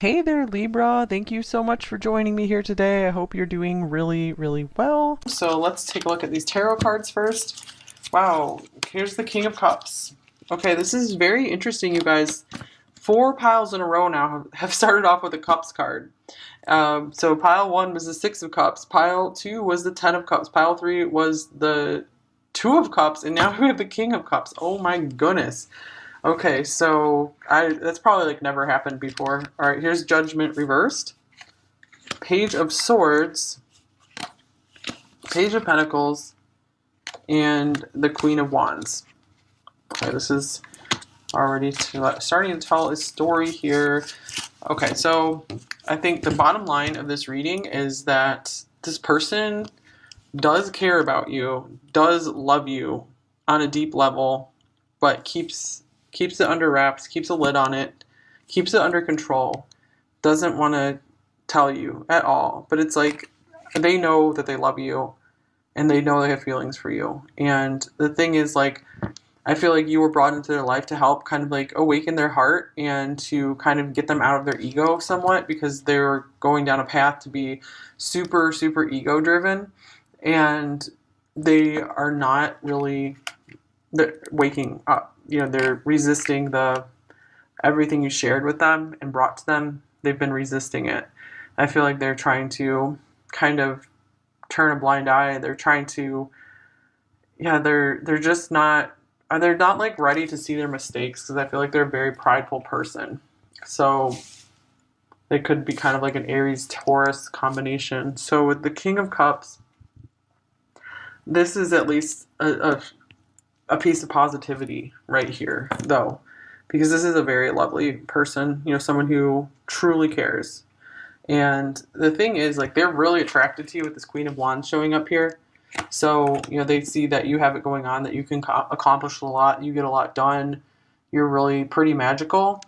Hey there, Libra. Thank you so much for joining me here today. I hope you're doing really, really well. So let's take a look at these tarot cards first. Wow, here's the King of Cups. Okay, this is very interesting, you guys. Four piles in a row now have started off with a Cups card. So pile one was the Six of Cups. Pile two was the Ten of Cups. Pile three was the Two of Cups. And now we have the King of Cups. Oh my goodness. Okay, so that's probably like never happened before. All right, here's Judgment reversed. Page of Swords, Page of Pentacles, and the Queen of Wands. Okay, this is already starting to tell a story here. Okay, so I think the bottom line of this reading is that this person does care about you, does love you on a deep level, but keeps it under wraps, keeps a lid on it, keeps it under control, doesn't want to tell you at all. But it's like they know that they love you and they know they have feelings for you. And the thing is, like, I feel like you were brought into their life to help kind of like awaken their heart and to kind of get them out of their ego somewhat, because they're going down a path to be super, super ego driven. And they are not really waking up. They're resisting everything you shared with them and brought to them. They've been resisting it. I feel like they're trying to kind of turn a blind eye. They're trying to, they're just not, they're not like ready to see their mistakes, because I feel like they're a very prideful person. So they could be kind of like an Aries Taurus combination. So with the King of Cups, this is at least a piece of positivity right here, though, because this is a very lovely person, someone who truly cares. And the thing is, like, they're really attracted to you with this Queen of Wands showing up here. So, they see that you have it going on, that you can accomplish a lot, you get a lot done, you're really pretty magical.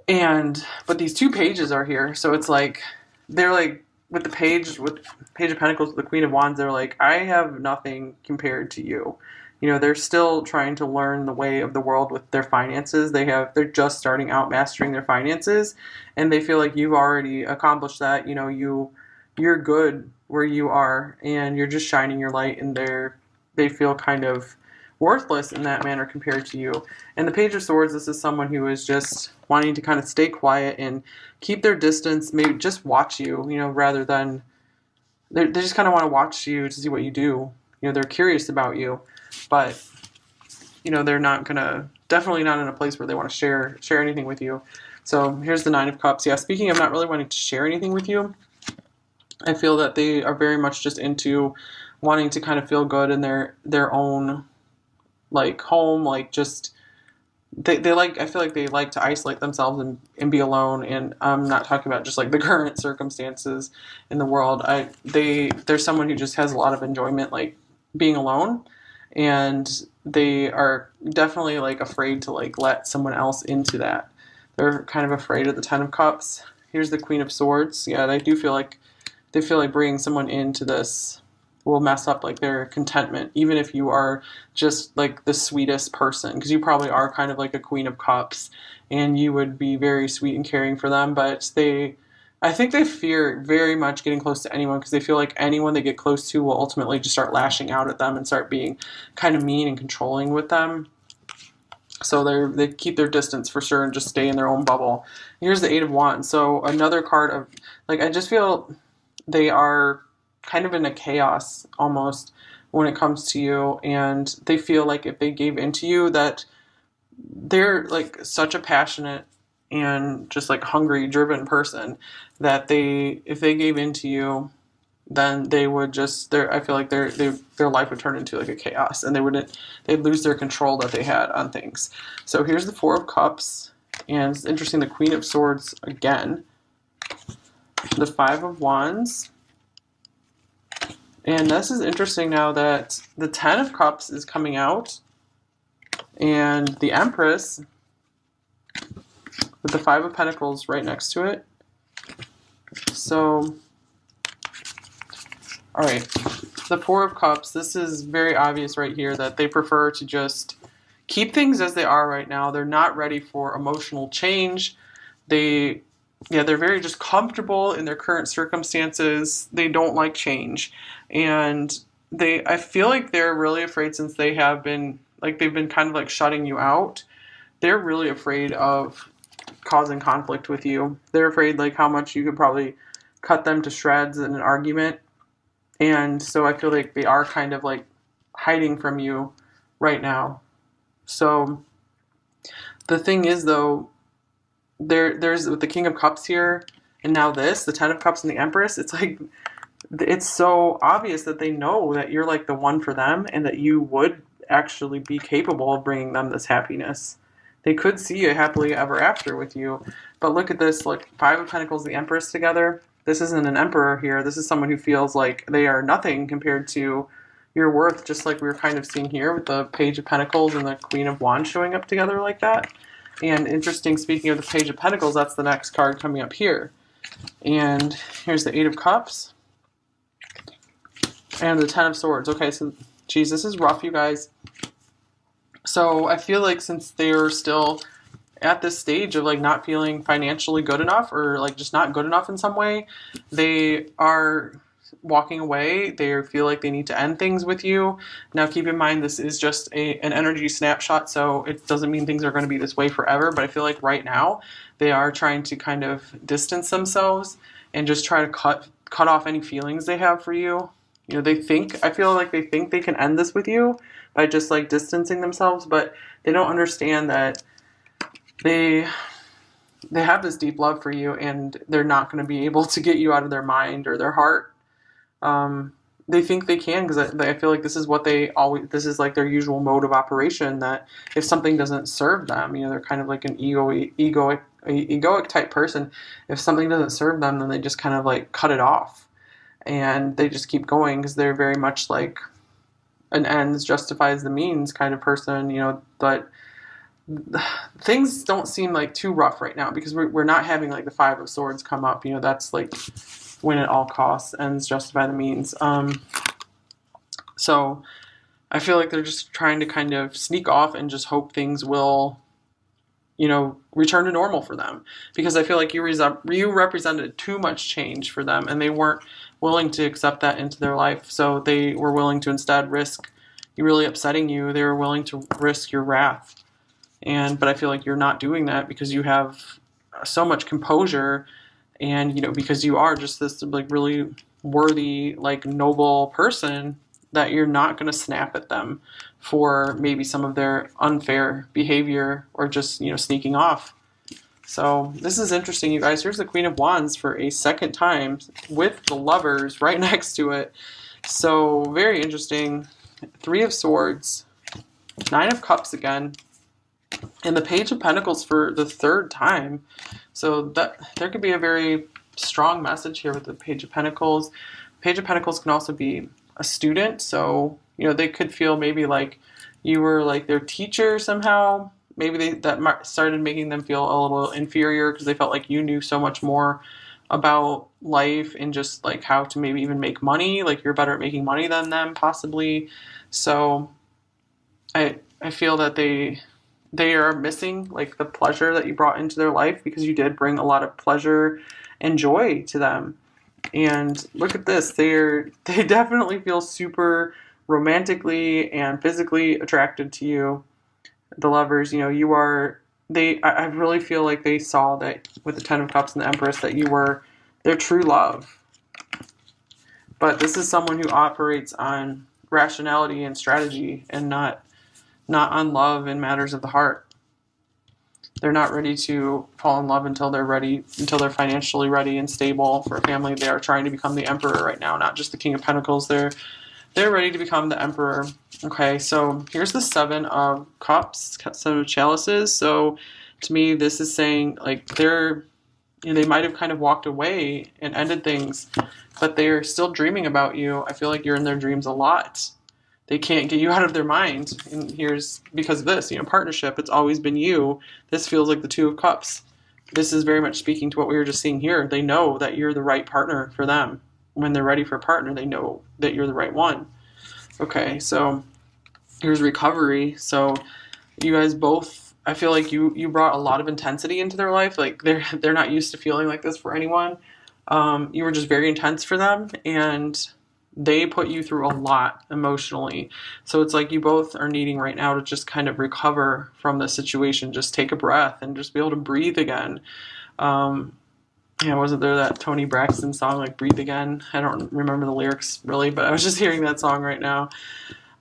But these two pages are here, so it's like, they're like, with Page of Pentacles, with the Queen of Wands, they're like, I have nothing compared to you. They're still trying to learn the way of the world with their finances. They're just starting out mastering their finances, and they feel like you've already accomplished that. You're good where you are, and you're just shining your light, and they feel kind of worthless in that manner compared to you. And the Page of Swords, this is someone who is just wanting to kind of stay quiet and keep their distance, maybe just watch you, rather than they just kind of want to watch you to see what you do. They're curious about you, but they're definitely not in a place where they want to share anything with you. So here's the Nine of Cups. Yeah, speaking of not really wanting to share anything with you, I feel that they are very much just into wanting to kind of feel good in their own, like, home, like, just they like, I feel like they like to isolate themselves and be alone. And I'm not talking about just like the current circumstances in the world. They're someone who just has a lot of enjoyment, like, being alone, and they are definitely like afraid to like let someone else into that. They're kind of afraid of the Ten of Cups. Here's the Queen of Swords. Yeah, they feel like bringing someone into this will mess up like their contentment, even if you are just like the sweetest person, because you probably are kind of like a Queen of Cups and you would be very sweet and caring for them. But I think they fear very much getting close to anyone, because they feel like anyone they get close to will ultimately just start lashing out at them and start being kind of mean and controlling with them. So they keep their distance for sure and just stay in their own bubble. Here's the Eight of Wands. So another card of, like, I just feel they are kind of in a chaos almost when it comes to you, and they feel like if they gave into you, that they're like such a passionate and just like hungry, driven person, that if they gave into you, then they would just, I feel like their life would turn into like a chaos, and they'd lose their control that they had on things. So here's the Four of Cups, and it's interesting, the Queen of Swords again, the Five of Wands. And this is interesting now that the Ten of Cups is coming out, and the Empress with the Five of Pentacles right next to it. So, all right, the Four of Cups, this is very obvious right here that they prefer to just keep things as they are right now. They're not ready for emotional change. They Yeah, they're very just comfortable in their current circumstances. They don't like change. And I feel like they're really afraid, since they have been, like, they've been kind of like shutting you out. They're really afraid of causing conflict with you. They're afraid like how much you could probably cut them to shreds in an argument. And so I feel like they are kind of like hiding from you right now. So the thing is, though, there's with the King of Cups here, and now this, the Ten of Cups and the Empress, it's like, it's so obvious that they know that you're like the one for them, and that you would actually be capable of bringing them this happiness. They could see a happily ever after with you. But look at this, like, Five of Pentacles, the Empress together. This isn't an emperor here. This is someone who feels like they are nothing compared to your worth, just like we were kind of seeing here with the Page of Pentacles and the Queen of Wands showing up together like that. And interesting, speaking of the Page of Pentacles, that's the next card coming up here. And here's the Eight of Cups. And the Ten of Swords. Okay, so, geez, this is rough, you guys. So I feel like since they're still at this stage of like not feeling financially good enough, or like just not good enough in some way, they are walking away. They feel like they need to end things with you. Now keep in mind, this is just an energy snapshot, so it doesn't mean things are going to be this way forever, but I feel like right now they are trying to kind of distance themselves and just try to cut off any feelings they have for you. You know, I feel like they think they can end this with you by just like distancing themselves, but they don't understand that they have this deep love for you, and they're not going to be able to get you out of their mind or their heart. They think they can, because I feel like this is like their usual mode of operation, that if something doesn't serve them, you know, they're kind of like an egoic type person. If something doesn't serve them, then they just kind of like cut it off, and they just keep going, because they're very much like an ends justifies the means kind of person, you know. But things don't seem like too rough right now, because we're not having like the Five of Swords come up, you know. That's like win at all costs, ends justify the means. So I feel like they're just trying to kind of sneak off and just hope things will, you know, return to normal for them, because I feel like you represented too much change for them, and they weren't willing to accept that into their life. So they were willing to instead risk you really upsetting you. They were willing to risk your wrath. But I feel like you're not doing that, because you have so much composure, and, you know, because you are just this like really worthy, like noble person, that you're not going to snap at them for maybe some of their unfair behavior, or just, you know, sneaking off. So this is interesting, you guys. Here's the Queen of Wands for a second time with the Lovers right next to it. So very interesting. Three of Swords, Nine of Cups again, and the Page of Pentacles for the third time. So that there could be a very strong message here with the Page of Pentacles. Page of Pentacles can also be a student. So, you know, they could feel maybe like you were like their teacher somehow. Maybe that started making them feel a little inferior, because they felt like you knew so much more about life and just like how to maybe even make money. Like you're better at making money than them, possibly. So I feel that they are missing like the pleasure that you brought into their life, because you did bring a lot of pleasure and joy to them. And look at this. They definitely feel super romantically and physically attracted to you. The Lovers, you know, I really feel like they saw that with the Ten of Cups and the Empress, that you were their true love. But this is someone who operates on rationality and strategy, and not on love and matters of the heart. They're not ready to fall in love until they're financially ready and stable for a family. They are trying to become the Emperor right now, not just the King of Pentacles. They're ready to become the Emperor. Okay, so here's the Seven of Cups, Seven of Chalices. So to me, this is saying like they might have kind of walked away and ended things, but they're still dreaming about you. I feel like you're in their dreams a lot. They can't get you out of their mind. And here's because of this, you know, partnership. It's always been you. This feels like the Two of Cups. This is very much speaking to what we were just seeing here. They know that you're the right partner for them. When they're ready for a partner, they know that you're the right one. Okay, so here's recovery. So you guys both, I feel like you brought a lot of intensity into their life. Like they're not used to feeling like this for anyone. You were just very intense for them, and they put you through a lot emotionally. So it's like you both are needing right now to just kind of recover from the situation. Just take a breath and just be able to breathe again. Yeah, wasn't there that Tony Braxton song, like Breathe Again? I don't remember the lyrics really, but I was just hearing that song right now.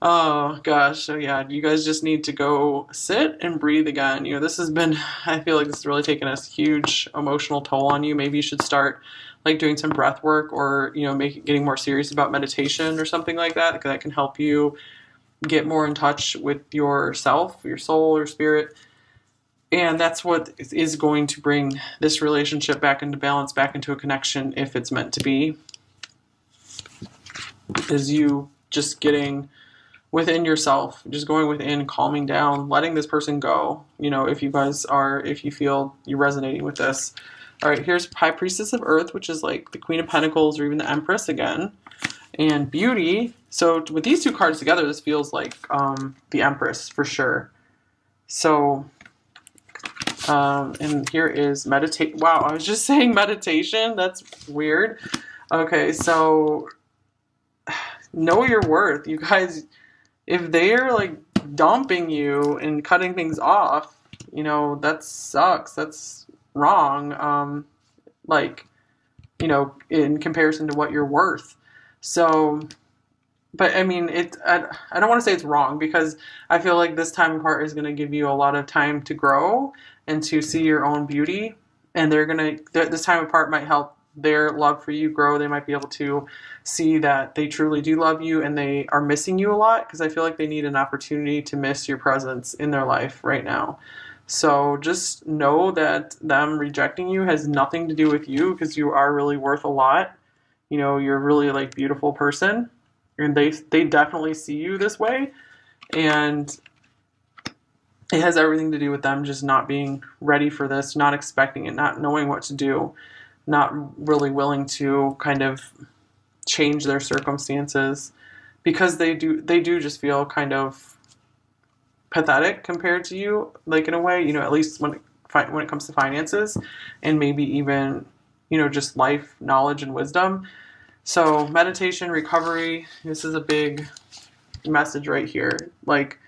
Oh gosh, so yeah, you guys just need to go sit and breathe again. This has been, I feel like this has really taken a huge emotional toll on you. Maybe you should start like doing some breath work, or getting more serious about meditation or something like that, because that can help you get more in touch with yourself, your soul, your spirit. And that's what is going to bring this relationship back into balance, back into a connection, if it's meant to be, is you just getting within yourself, just going within, calming down, letting this person go. If you feel you're resonating with this. All right, here's High Priestess of Earth, which is like the Queen of Pentacles or even the Empress again. And Beauty. So with these two cards together, this feels like the Empress for sure. So, and here is meditate. Wow, I was just saying meditation. That's weird. Okay, so know your worth. You guys, if they're like dumping you and cutting things off, that sucks. That's wrong. In comparison to what you're worth. So, but I mean, I don't want to say it's wrong, because I feel like this time apart is going to give you a lot of time to grow and to see your own beauty. And this time apart might help their love for you grow. They might be able to see that they truly do love you and they are missing you a lot, because I feel like they need an opportunity to miss your presence in their life right now. So just know that them rejecting you has nothing to do with you, because you are really worth a lot. You're a really like beautiful person, and they definitely see you this way, and it has everything to do with them just not being ready for this, not expecting it, not knowing what to do, not really willing to kind of change their circumstances, because they do just feel kind of pathetic compared to you, like in a way, at least when it comes to finances, and maybe even, just life knowledge and wisdom. So meditation, recovery, this is a big message right here. Like,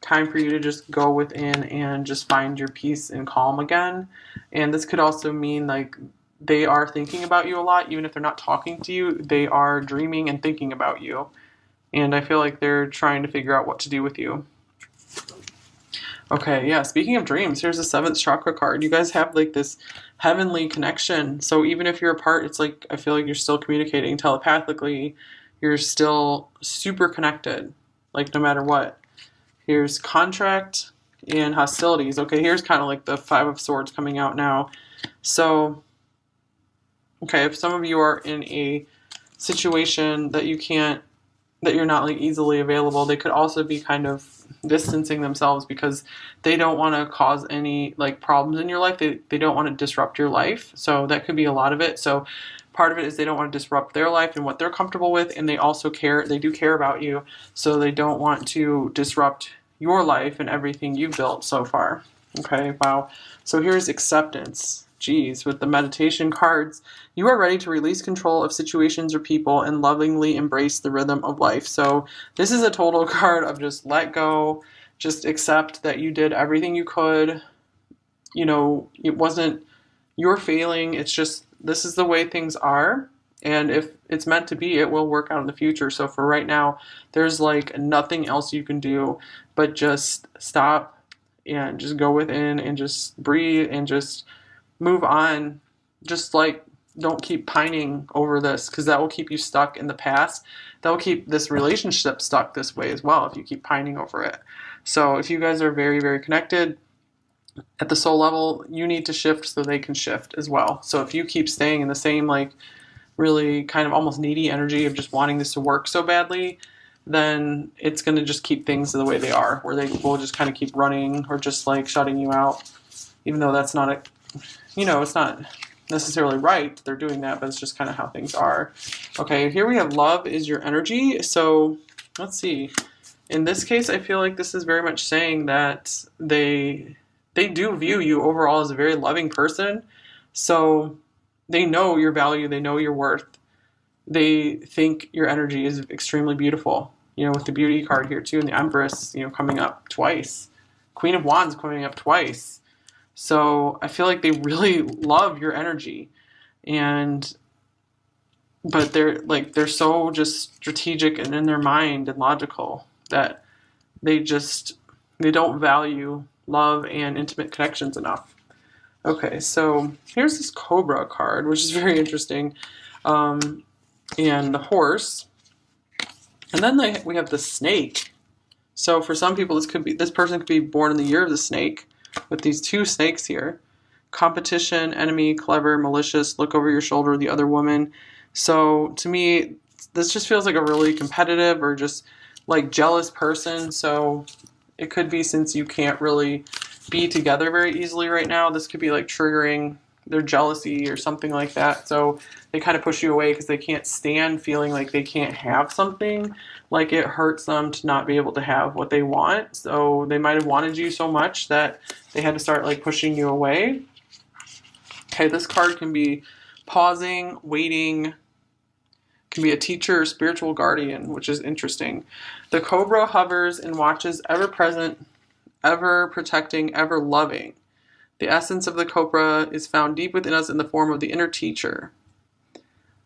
time for you to just go within and just find your peace and calm again. And this could also mean like they are thinking about you a lot. Even if they're not talking to you, they are dreaming and thinking about you. And I feel like they're trying to figure out what to do with you. Okay, yeah, speaking of dreams, here's the 7th chakra card. You guys have like this heavenly connection. So even if you're apart, it's like, I feel like you're still communicating telepathically. You're still super connected, like no matter what. Here's contract and hostilities. Okay, here's kind of like the 5 of Swords coming out now. So, okay, if some of you are in a situation that you're not like easily available, they could also be kind of distancing themselves because they don't want to cause any like problems in your life. They don't want to disrupt your life. So that could be a lot of it. So part of it is they don't want to disrupt their life and what they're comfortable with, and they do care about you. So they don't want to disrupt your life and everything you've built so far. Okay, wow. So here's acceptance. Geez, with the meditation cards, you are ready to release control of situations or people and lovingly embrace the rhythm of life. So this is a total card of just let go, just accept that you did everything you could. It wasn't your failing. It's just, this is the way things are. And if it's meant to be, it will work out in the future. So for right now, there's like nothing else you can do but just stop and just go within and just breathe and just move on. Just like, don't keep pining over this, because that will keep you stuck in the past. That will keep this relationship stuck this way as well if you keep pining over it. So if you guys are very, very connected at the soul level, you need to shift so they can shift as well. So if you keep staying in the same like really kind of almost needy energy of just wanting this to work so badly, then it's going to just keep things the way they are, where they will just kind of keep running or just like shutting you out, even though that's not it's not necessarily right they're doing that, but it's just kind of how things are. Okay, here we have love is your energy. So let's see. In this case, I feel like this is very much saying that they they do view you overall as a very loving person. So they know your value, they know your worth. They think your energy is extremely beautiful. With the beauty card here too, and the Empress, coming up twice. Queen of Wands coming up twice. So I feel like they really love your energy. But they're so just strategic and in their mind and logical that they don't value love and intimate connections enough. Okay, so here's this Cobra card, which is very interesting. And the horse. And then we have the snake. So for some people, this person could be born in the year of the snake with these two snakes here. Competition, enemy, clever, malicious, look over your shoulder, the other woman. So to me, this just feels like a really competitive or just like jealous person. So it could be, since you can't really be together very easily right now, this could be like triggering their jealousy or something like that. So they kind of push you away because they can't stand feeling like they can't have something. Like it hurts them to not be able to have what they want. So they might have wanted you so much that they had to start like pushing you away. Okay, this card can be pausing, waiting, can be a teacher or spiritual guardian, which is interesting. The Cobra hovers and watches, ever present, ever protecting, ever loving. The essence of the Cobra is found deep within us in the form of the inner teacher.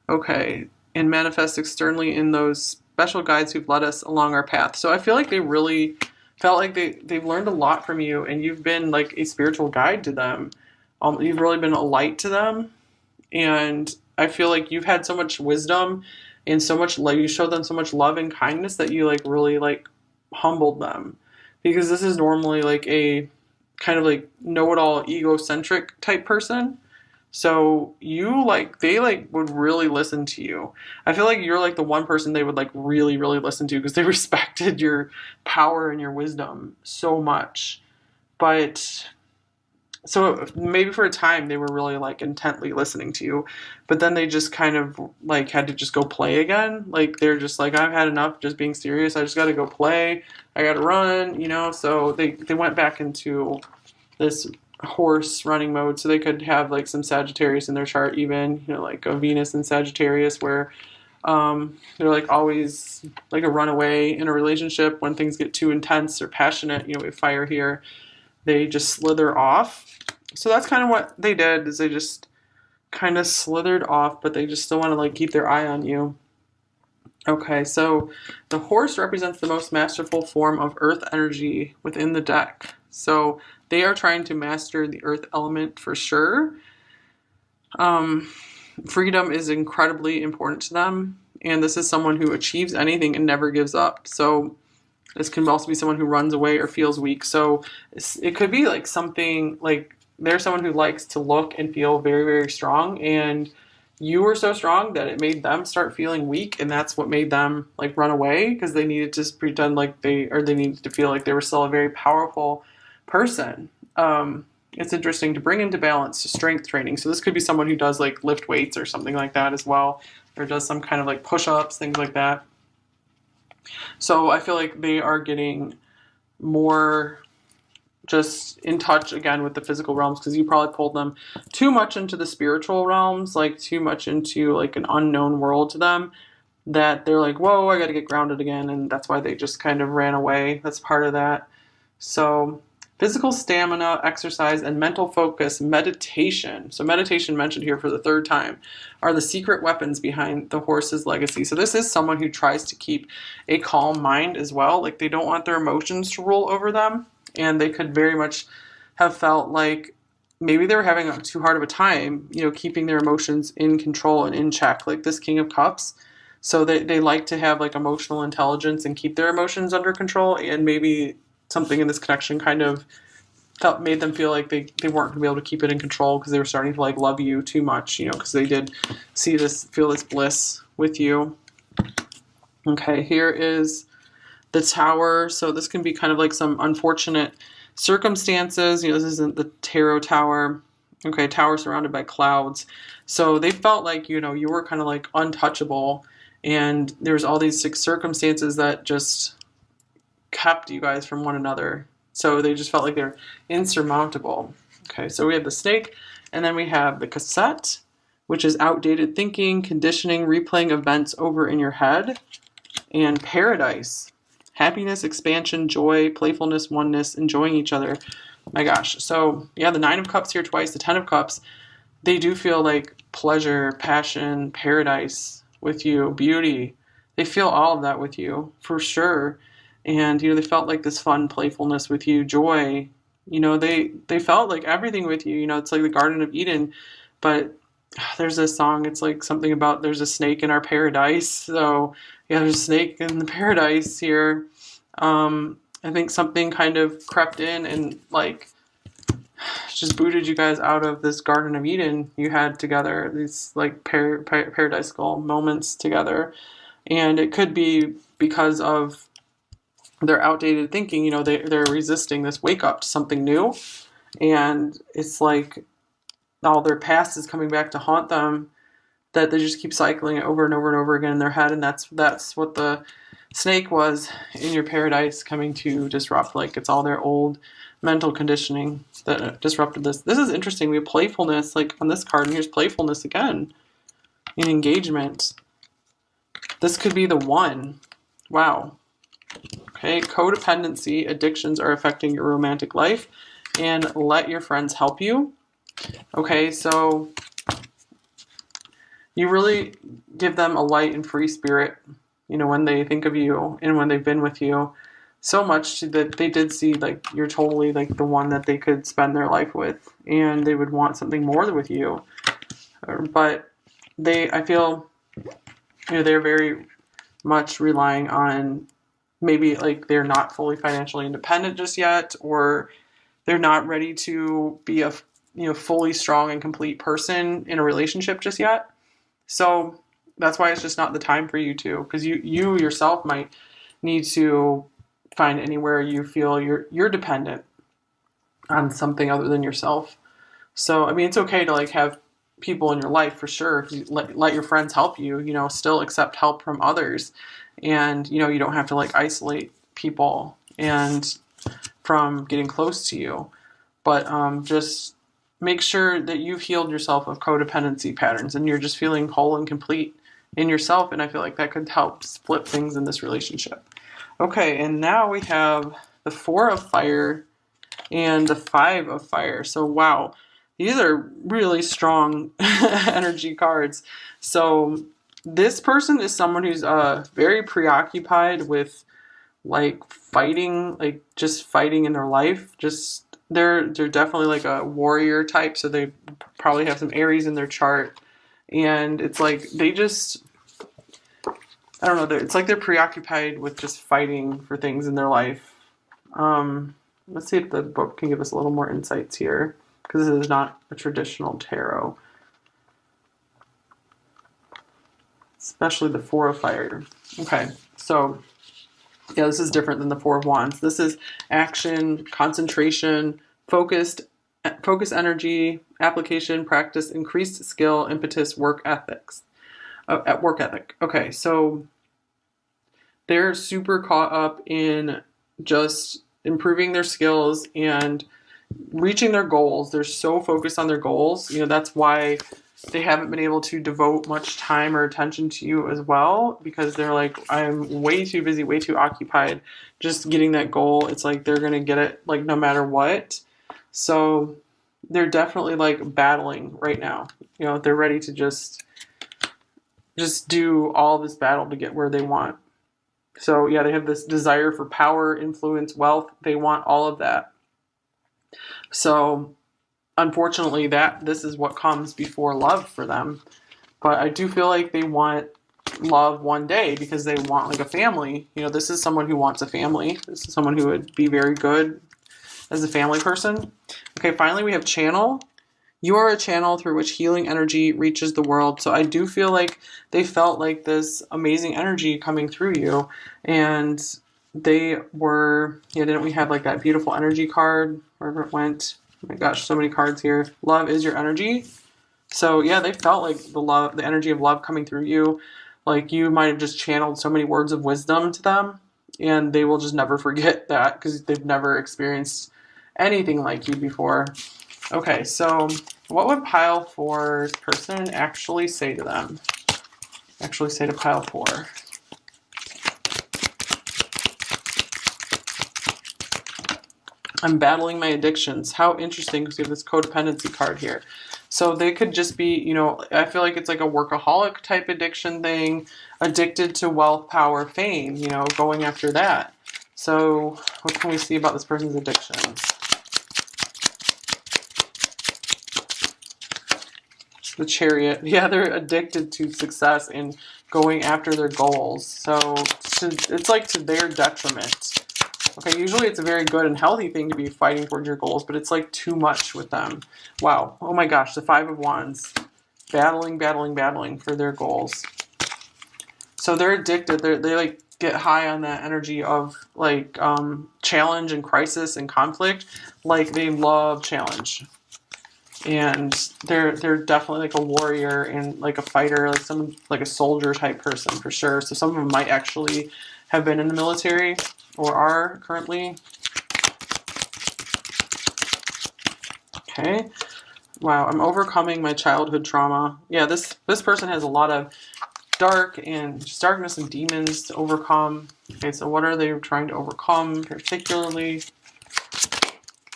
Okay, and manifests externally in those special guides who've led us along our path. So I feel like they really felt like they've learned a lot from you, and you've been like a spiritual guide to them. You've really been a light to them, and I feel like you've had so much wisdom and so much, like, you showed them so much love and kindness that you like really like humbled them, because this is normally like a kind of like know-it-all egocentric type person. So they like would really listen to you. I feel like you're like the one person they would like really, really listen to, because they respected your power and your wisdom so much. But so maybe for a time they were really like intently listening to you, but then they just kind of like had to just go play again. Like they're just like, I've had enough just being serious. I just got to go play. I got to run. So they went back into this horse running mode, so they could have like some Sagittarius in their chart, even like a Venus in Sagittarius, where they're like always like a runaway in a relationship. When things get too intense or passionate, we have fire here, they just slither off. So that's kind of what they did, is they just kind of slithered off, but they just still want to like keep their eye on you. Okay, so the horse represents the most masterful form of earth energy within the deck. So they are trying to master the earth element for sure. Freedom is incredibly important to them, and this is someone who achieves anything and never gives up. So this can also be someone who runs away or feels weak. So it could be like something like they're someone who likes to look and feel very, very strong, and you were so strong that it made them start feeling weak, and that's what made them like run away, because they needed to pretend like they needed to feel like they were still a very powerful person. It's interesting to bring into balance to strength training. So this could be someone who does like lift weights or something like that as well, or does some kind of like push-ups, things like that. So I feel like they are getting more just in touch again with the physical realms, because you probably pulled them too much into the spiritual realms, like too much into like an unknown world to them, that they're like, whoa, I got to get grounded again. And that's why they just kind of ran away. That's part of that. So physical stamina, exercise, and mental focus, meditation. So meditation, mentioned here for the third time, are the secret weapons behind the horse's legacy. So this is someone who tries to keep a calm mind as well. Like they don't want their emotions to rule over them. And they could very much have felt like maybe they were having too hard of a time, keeping their emotions in control and in check, like this King of Cups. So they like to have like emotional intelligence and keep their emotions under control. And maybe something in this connection kind of made them feel like they weren't going to be able to keep it in control, because they were starting to like love you too much, because they did feel this bliss with you. Okay, here is the Tower. So this can be kind of like some unfortunate circumstances. This isn't the Tarot Tower. Okay, tower surrounded by clouds. So they felt like, you were kind of like untouchable, and there's all these circumstances that just kept you guys from one another. So they just felt like they're insurmountable. Okay, so we have the snake, and then we have the cassette, which is outdated thinking, conditioning, replaying events over in your head, and paradise, happiness, expansion, joy, playfulness, oneness, enjoying each other. My gosh. So yeah, the 9 of Cups here twice, the 10 of Cups, they do feel like pleasure, passion, paradise with you, beauty. They feel all of that with you, for sure. And, they felt like this fun playfulness with you, joy. They felt like everything with you. It's like the Garden of Eden. But there's this song, it's like something about there's a snake in our paradise. So, yeah, there's a snake in the paradise here. I think something kind of crept in and, like, just booted you guys out of this Garden of Eden you had together, these like paradisical moments together. And it could be because of their outdated thinking. They're resisting this wake up to something new, and it's like all their past is coming back to haunt them, that they just keep cycling it over and over and over again in their head. And that's what the snake was in your paradise, coming to disrupt. Like, it's all their old mental conditioning that disrupted this. This is interesting. We have playfulness, like on this card, and here's playfulness again in engagement. This could be the one. Wow. Okay, codependency, addictions are affecting your romantic life, and let your friends help you. Okay, so you really give them a light and free spirit, when they think of you and when they've been with you. So much that they did see, like, you're totally like the one that they could spend their life with, and they would want something more with you. But I feel, they're very much relying on, maybe like they're not fully financially independent just yet, or they're not ready to be a fully strong and complete person in a relationship just yet. So that's why it's just not the time for you to, because you yourself might need to find anywhere you feel you're dependent on something other than yourself. So, I mean, it's okay to like have people in your life, for sure. Let your friends help you, still accept help from others. And, you don't have to like isolate people and from getting close to you. But just make sure that you've healed yourself of codependency patterns and you're just feeling whole and complete in yourself. And I feel like that could help flip things in this relationship. Okay, and now we have the 4 of Fire and the 5 of Fire. So, wow, these are really strong energy cards. So this person is someone who's very preoccupied with like fighting, like just fighting in their life. Just they're definitely like a warrior type. So they probably have some Aries in their chart, and it's like they just, I don't know. It's like they're preoccupied with just fighting for things in their life. Let's see if the book can give us a little more insights here, because this is not a traditional tarot. Especially the 4 of Fire. Okay, so yeah, this is different than the 4 of Wands. This is action, concentration, focus energy, application, practice, increased skill, impetus, work ethics. Work ethic. Okay, so they're super caught up in just improving their skills and reaching their goals. They're so focused on their goals. That's why they haven't been able to devote much time or attention to you as well, because they're like, I'm way too busy, way too occupied just getting that goal. It's like they're going to get it like no matter what. So they're definitely like battling right now. They're ready to just do all this battle to get where they want. So yeah, they have this desire for power, influence, wealth. They want all of that. So unfortunately, this is what comes before love for them. But I do feel like they want love one day, because they want like a family. This is someone who wants a family. This is someone who would be very good as a family person. Okay, finally we have channel. You are a channel through which healing energy reaches the world. So I do feel like they felt like this amazing energy coming through you. And they were, didn't we have like that beautiful energy card wherever it went? Oh my gosh, so many cards here. Love is your energy. So yeah, they felt like the energy of love coming through you. Like you might have just channeled so many words of wisdom to them. and they will just never forget that because they've never experienced anything like you before. Okay, so what would pile four's person actually say to them? Actually say to pile four. I'm battling my addictions. How interesting, because we have this codependency card here. So they could just be, you know, I feel like it's like a workaholic type addiction thing, addicted to wealth, power, fame, you know, going after that. So what can we see about this person's addictions? The Chariot. Yeah, they're addicted to success and going after their goals. So it's like to their detriment. Okay, usually it's a very good and healthy thing to be fighting towards your goals, but it's like too much with them. Wow. Oh my gosh, the Five of Wands. Battling, battling, battling for their goals. So they're addicted. They like get high on that energy of like challenge and crisis and conflict. Like they love challenge. And they're definitely like a warrior and like a fighter, like some like a soldier type person for sure. So some of them might actually have been in the military or are currently. Okay. Wow, I'm overcoming my childhood trauma. Yeah, this person has a lot of darkness and demons to overcome. Okay, so what are they trying to overcome particularly?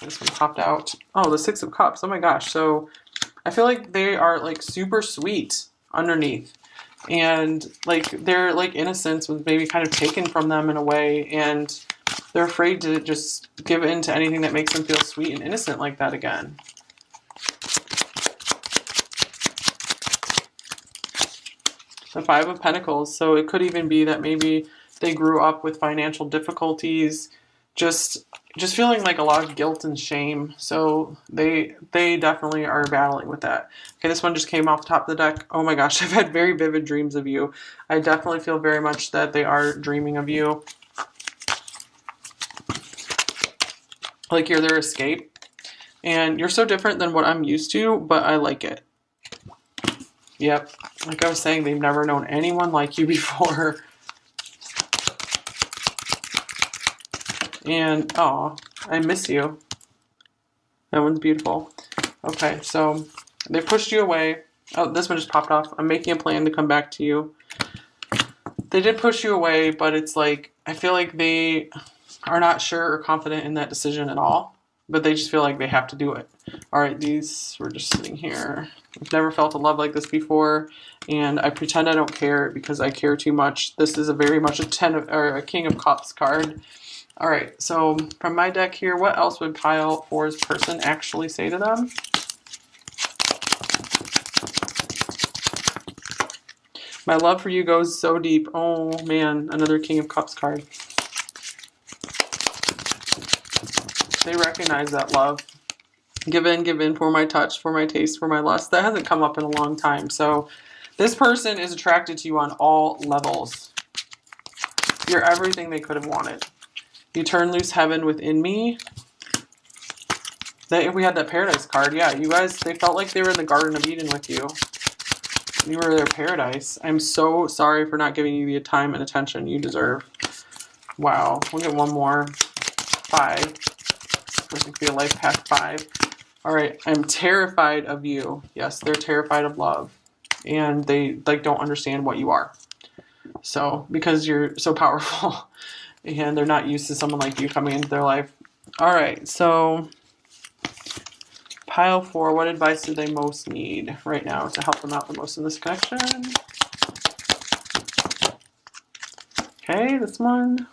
This one popped out. Oh, the Six of Cups. Oh my gosh. So I feel like they are like super sweet underneath. And like their like innocence was maybe kind of taken from them in a way, and they're afraid to just give in to anything that makes them feel sweet and innocent like that again. The Five of Pentacles. So it could even be that maybe they grew up with financial difficulties, just feeling like a lot of guilt and shame. So they definitely are battling with that. Okay, this one just came off the top of the deck. Oh my gosh, I've had very vivid dreams of you. I definitely feel very much that they are dreaming of you. Like you're their escape. And you're so different than what I'm used to, but I like it. Yep. Like I was saying, they've never known anyone like you before. And, oh, I miss you. That one's beautiful. Okay, so they pushed you away. Oh, this one just popped off. I'm making a plan to come back to you. They did push you away, but it's like, I feel like they are not sure or confident in that decision at all. But they just feel like they have to do it. All right, these were just sitting here. I've never felt a love like this before, and I pretend I don't care because I care too much. This is a very much a King of Cups card. All right, so from my deck here, what else would pile four's person actually say to them? My love for you goes so deep. Oh man, another King of Cups card. They recognize that love. Give in for my touch, for my taste, for my lust. That hasn't come up in a long time. So this person is attracted to you on all levels. You're everything they could have wanted. You turn loose heaven within me. We had that paradise card. Yeah, you guys, they felt like they were in the Garden of Eden with you. You were their paradise. I'm so sorry for not giving you the time and attention you deserve. Wow. We'll get one more. 5. This person could be a life path 5. All right. I'm terrified of you. Yes, they're terrified of love. And they like don't understand what you are. So, because you're so powerful. And they're not used to someone like you coming into their life. All right. So, pile 4, what advice do they most need right now to help them out the most in this connection? Okay, this one.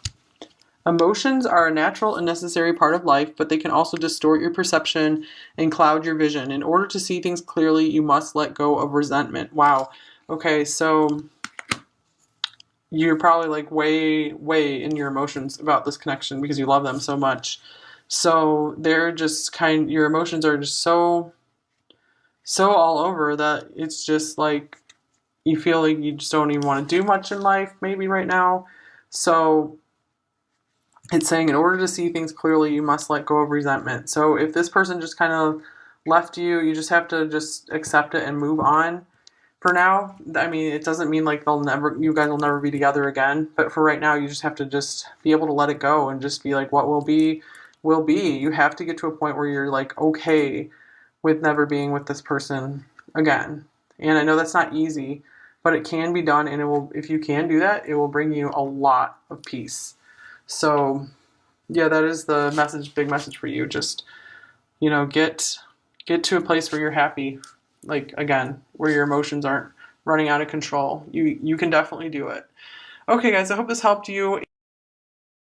Emotions are a natural and necessary part of life, but they can also distort your perception and cloud your vision. In order to see things clearly, you must let go of resentment. Wow. Okay, so you're probably like way in your emotions about this connection because you love them so much. So they're just your emotions are just so all over that it's just like you feel like you just don't even want to do much in life maybe right now. So it's saying in order to see things clearly, you must let go of resentment. So if this person just kind of left you, you just have to just accept it and move on. For now, I mean, it doesn't mean like you guys will never be together again. But for right now, you just have to just be able to let it go and just be like, what will be, will be. You have to get to a point where you're like, okay with never being with this person again. And I know that's not easy, but it can be done. And it will, if you can do that, it will bring you a lot of peace. So yeah, that is the message, big message for you. Just, get to a place where you're happy, like again, where your emotions aren't running out of control. You can definitely do it. Okay, guys, I hope this helped you.